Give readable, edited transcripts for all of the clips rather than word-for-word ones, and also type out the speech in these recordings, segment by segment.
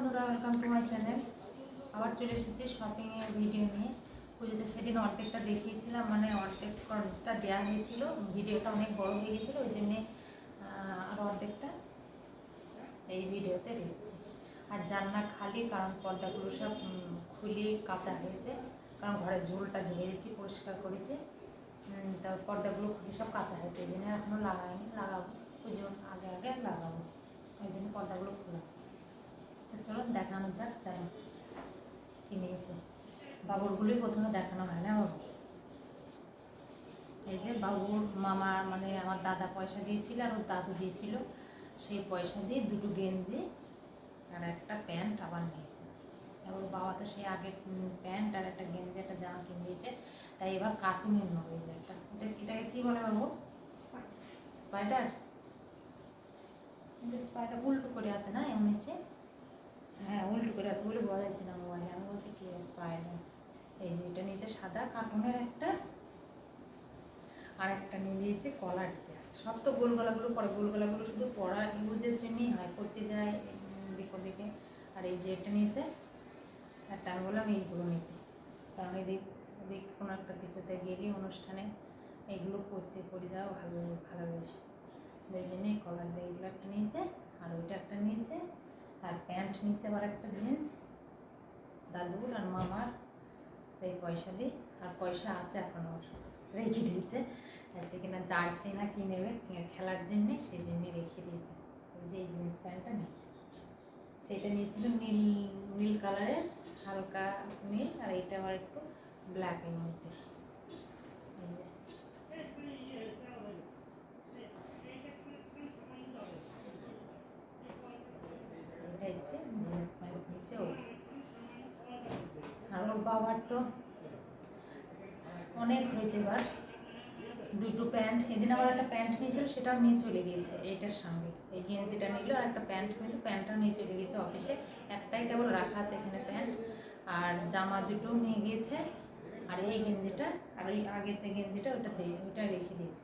বন্ধুরা, welcome to my channel. আবার চলে এসেছি শপিংয়ের ভিডিও নিয়ে। পুজোতে সেদিন অর্ধেকটা দেখিয়েছিলাম, মানে অর্ধেকটা দেওয়া হয়েছিল, ভিডিওটা অনেক বড় হয়ে গেছিলো, ওই জন্যে আর অর্ধেকটা এই ভিডিওতে দেখছি। আর জানলা খালি, কারণ পর্দাগুলো সব খুলে কাঁচা হয়েছে, কারণ ঘরের ঝোলটা ঝেড়েছি, পরিষ্কার করেছি, তার পর্দাগুলো খুলে সব কাঁচা হয়েছে, এই জন্য এখনও লাগাইনি, লাগাবো পুজোর আগে আগে লাগাবো, ওই জন্য পর্দাগুলো খোলা। চলো দেখানো যাক যারা কি নিয়েছে। বাবুরগুলোই প্রথমে দেখানো হয় না বাবু। এই যে বাবুর মামা, মানে আমার দাদা পয়সা দিয়েছিল আর ওর দাদু দিয়েছিল, সেই পয়সা দিয়ে দুটো গেঞ্জি আর একটা প্যান্ট আবার নিয়েছে। এবার বাবা তো সেই আগের প্যান্ট আর একটা গেঞ্জি একটা জামা কিনে দিয়েছে, তাই এবার কার্টুনের নেবো। এই যে এটাকে কী বলে বাবু? স্পাইডার। কিন্তু স্পাইডার উল্টো করে আছে না, এমন নিচে, হ্যাঁ উল্টো করে আছে বলে বোঝা যাচ্ছে না মোবাইলে। আমি বলছি কি স্পাইডার। এই যে এটা নিচে সাদা কার্টুনের একটা, আর একটা নিয়ে দিয়েছে কলার দেওয়া। সব তো গোল গলাগুলো পরে, গোল গলাগুলো শুধু পরা ইউজের জন্যই হয়, পড়তে যায় দিক ওদিকে। আর এই যে এটা নিয়েছে একটা, আমি বললাম এইগুলো নিতে, কারণ এদিক ওদিক কোনো একটা কিছুতে গেলে অনুষ্ঠানে এইগুলো পরে যাওয়া ভালোবেসে, ওই জন্যে কলার দিয়ে এইগুলো একটা নিয়েছে, আর ওইটা একটা নিয়েছে, আর প্যান্ট নিচ্ছে আবার একটা জিন্স দাদুর আর মামার, এই পয়সা দিই। আর পয়সা আছে এখনও রেখে দিয়েছে, যাচ্ছে কিনা জার্সি না কি নেবে খেলার জন্যে, সেই জন্যে রেখে দিয়েছে। যে এই জিন্স প্যান্টটা নিয়েছে, সেইটা নিয়েছিল নীল কালারের, হালকা নীল, আর এইটা আবার একটু ব্ল্যাকের মধ্যে। এটা হচ্ছে জিন্স প্যান্ট নিচ্ছে ও। আর ওর বাবার তো অনেক হয়েছে, এবার দুটো প্যান্ট, এদিন আবার একটা প্যান্ট নিয়েছিল, সেটাও নিয়ে চলে গিয়েছে এইটার সঙ্গে। এই গেঞ্জিটা নিল আর একটা প্যান্ট নিল, প্যান্টটাও নিয়ে চলে গিয়েছে অফিসে, একটাই কেবল রাখা আছে এখানে প্যান্ট। আর জামা দুটোও নিয়ে গিয়েছে, আর এই গেঞ্জিটা আর ওই আগের যে গেঞ্জিটা ওইটা রেখে দিয়েছে।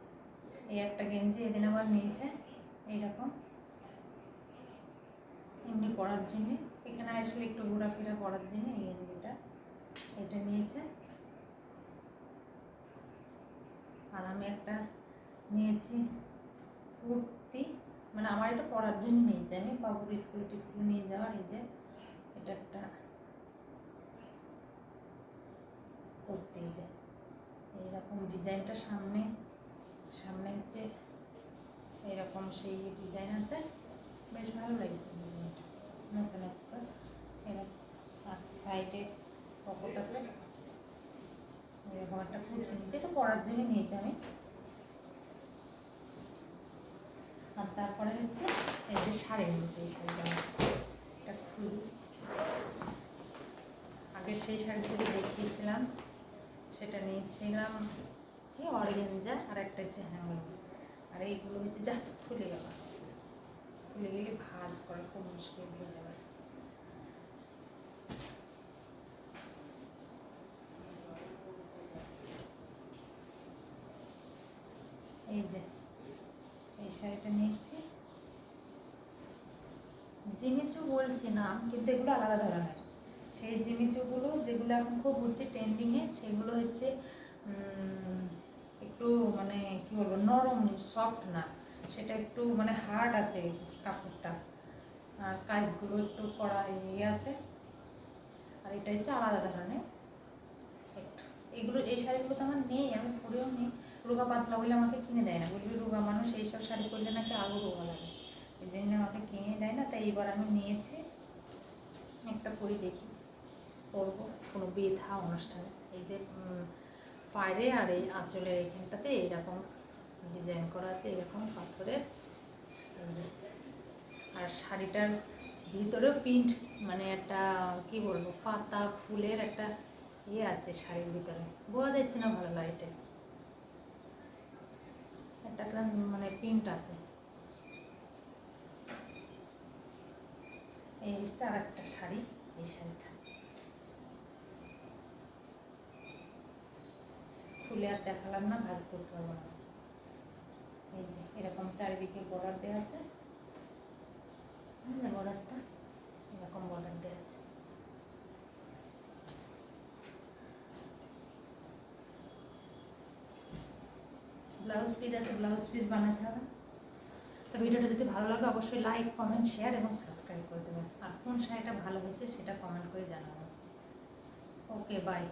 এই একটা গেঞ্জি এদিন আবার নিয়েছে এইরকম এমনি পরার জন্যে, এখানে আসলে একটু ঘোরাফেরা করার জন্য এই গেঞ্জিটা এটা নিয়েছে। আর আমি একটা নিয়েছি কুর্তি, মানে আমার এটা পরার জন্য নিয়েছি, আমি বাবুর স্কুল নিয়ে যাওয়ার। এই যে এটা একটা কুর্তি, যে এইরকম ডিজাইনটা সামনে হচ্ছে এরকম সেই ডিজাইন আছে, বেশ ভালো লাগছে ডিজাইনটা, নতুন একটা এরকম। আর সাইডে পকেট আছে, এরকম একটা কুর্তি নিয়েছি, এটা পরার জন্য নিয়েছি আমি। আর তারপরে হচ্ছে এই যে শাড়ি নিয়েছি, এই শাড়িটা এটা খুলি। আগে সেই শাড়িগুলো দেখিয়েছিলাম, সেটা নিয়েছিলাম কি অর্গানজা, আর একটা হচ্ছে হ্যাঙ্গার। আর এইগুলো হচ্ছে যা খুলে গেল, খুলে গেলে ভাঁজ করা খুব মুশকিল হয়ে যাবে। এই যে এই শাড়িটা নিয়েছি, জিমিচু বলছি নাম, কিন্তু এগুলো আলাদা ধরনের। সেই জিমিচুগুলো যেগুলো এখন খুব হচ্ছে ট্রেন্ডিংয়ে, সেগুলো হচ্ছে একটু মানে কী বলবো, নরম সফট না, সেটা একটু মানে হার্ড আছে কাপড়টা, আর কাজগুলো একটু কড়া ইয়ে আছে। আর এটা হচ্ছে আলাদা ধরনের একটু। এগুলো এই শাড়িগুলো তো আমার নেই, আমি পরেও নিই, রোগা পাতলা বলে আমাকে কিনে দেয় না, বলবি রোগা মানুষ এইসব শাড়ি পরলে নাকি আরও রোগা লাগে, এই জন্য আমাকে কিনে দেয় না। তাই এবার আমি নিয়েছি একটা, পরি দেখি পরবো কোনো বিধা অনুষ্ঠানে। এই যে পাড়ে আর এই আঁচলের এখানটাতে এইরকম ডিজাইন করা আছে, এরকম পাথরের। আর শাড়িটার ভিতরেও প্রিন্ট, মানে একটা কি বলবো, পাতা ফুলের একটা ইয়ে আছে শাড়ির ভিতরে, বোঝা যাচ্ছে না ভালো লাইটে, একটা মানে প্রিন্ট আছে। এই হচ্ছে আর একটা শাড়ি, এই শাড়িটা খুলে আর দেখালাম না, ভাঁজ করতে পারবো না। এই যে এরকম চারিদিকে বর্ডার দেওয়া আছে, বর্ডারটা এরকম বর্ডার ব্লাউজ পিস আছে, ব্লাউজ পিস বানাতে হবে। তো ভিডিওটা যদি ভালো লাগে অবশ্যই লাইক, কমেন্ট, শেয়ার এবং সাবস্ক্রাইব করে দেবেন। আর কোন শাড়িটা ভালো হয়েছে সেটা কমেন্ট করে জানাবেন। ওকে, বাই।